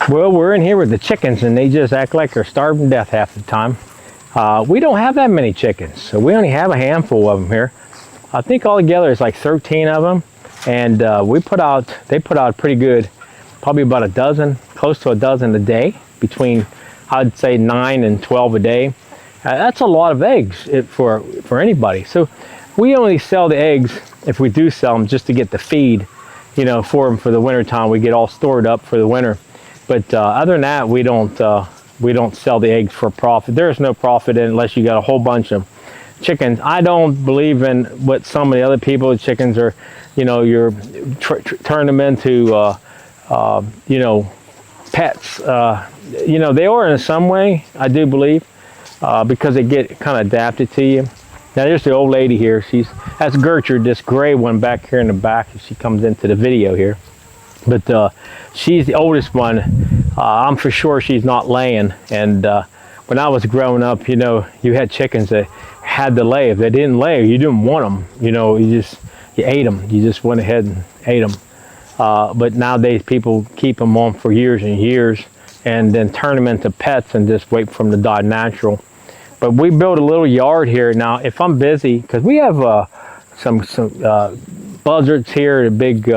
Well, we're in here with the chickens, and they just act like they're starving to death half the time. We don't have that many chickens, so we only have a handful of them here. I think altogether it's like 13 of them, and they put out pretty good, probably about a dozen, close to a dozen a day, between I'd say 9 and 12 a day. That's a lot of eggs for anybody. So we only sell the eggs, if we do sell them, just to get the feed, you know, for them for the winter time. We get all stored up for the winter. But other than that, we don't sell the eggs for profit. There is no profit in it unless you got a whole bunch of chickens. I don't believe in what some of the other people, chickens are, you know, you're turn them into, you know, pets. You know, they are in some way, I do believe, because they get kind of adapted to you. Now there's the old lady here. That's Gertrude, this gray one back here in the back. She comes into the video here. But she's the oldest one. I'm for sure she's not laying. And when I was growing up, you know, you had chickens that had to lay. If they didn't lay, you didn't want them. You know, you ate them. You just went ahead and ate them. But nowadays, people keep them on for years and years, and then turn them into pets and just wait for them to die natural. But we built a little yard here. Now, if I'm busy, because we have some buzzards here, big.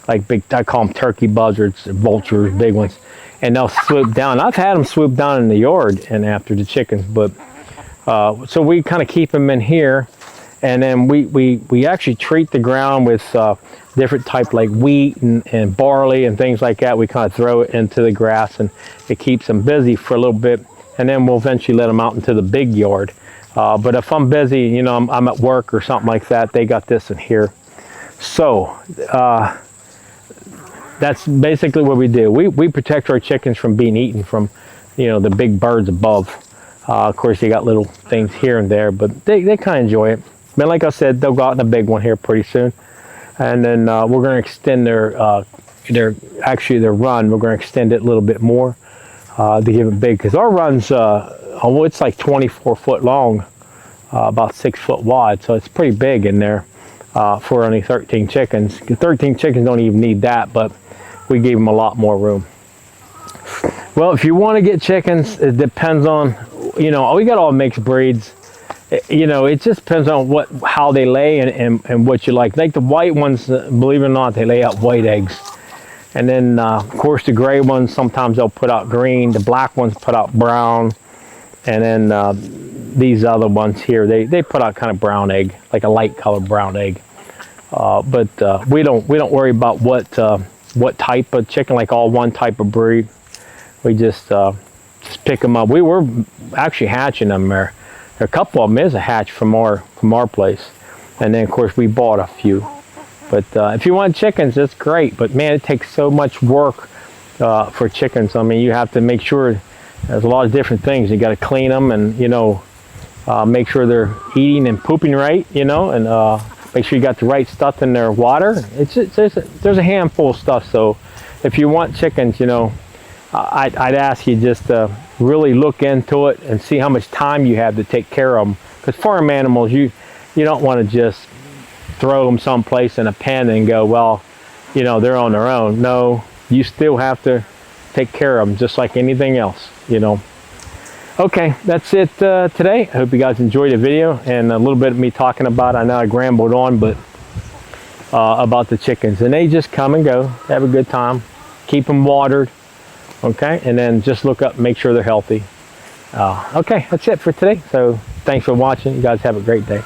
I call them turkey buzzards, vultures, big ones, and they'll swoop down. I've had them swoop down in the yard and after the chickens, but so we kind of keep them in here, and then we actually treat the ground with different type like wheat and barley and things like that. We kind of throw it into the grass, and it keeps them busy for a little bit, and then we'll eventually let them out into the big yard. But if I'm busy, you know, I'm at work or something like that, they got this in here. So that's basically what we do. We protect our chickens from being eaten from, you know, the big birds above. Of course, you got little things here and there, but they kind of enjoy it. But like I said, they'll go out in a big one here pretty soon. And then we're going to extend their run. We're going to extend it a little bit more to give it big. Because our run's, it's like 24 foot long, about 6 foot wide. So it's pretty big in there for only 13 chickens. 13 chickens don't even need that, but we gave them a lot more room. Well, if you want to get chickens, it depends on, you know, we got all mixed breeds. You know, it just depends on how they lay and what you like. Like the white ones, believe it or not, they lay out white eggs. And then, of course, the gray ones, sometimes they'll put out green. The black ones put out brown. And then these other ones here, they put out kind of brown egg, like a light colored brown egg. But we don't worry about what type of chicken, like all one type of breed. We just pick them up. We were actually hatching them there. A couple of them is a hatch from our place, and then of course we bought a few. But if you want chickens, it's great. But man, it takes so much work for chickens. I mean, you have to make sure there's a lot of different things. You got to clean them, and you know, make sure they're eating and pooping right. You know, and make sure you got the right stuff in their water. There's a handful of stuff. So if you want chickens, you know, I'd ask you just to really look into it and see how much time you have to take care of them. Because farm animals, you don't want to just throw them someplace in a pen and go, well, you know, they're on their own. No, you still have to take care of them just like anything else, you know. Okay, that's it today. I hope you guys enjoyed the video and a little bit of me talking about, I know I rambled on, but about the chickens. And they just come and go, have a good time, keep them watered, okay? And then just look up, make sure they're healthy. Okay, that's it for today. So thanks for watching. You guys have a great day.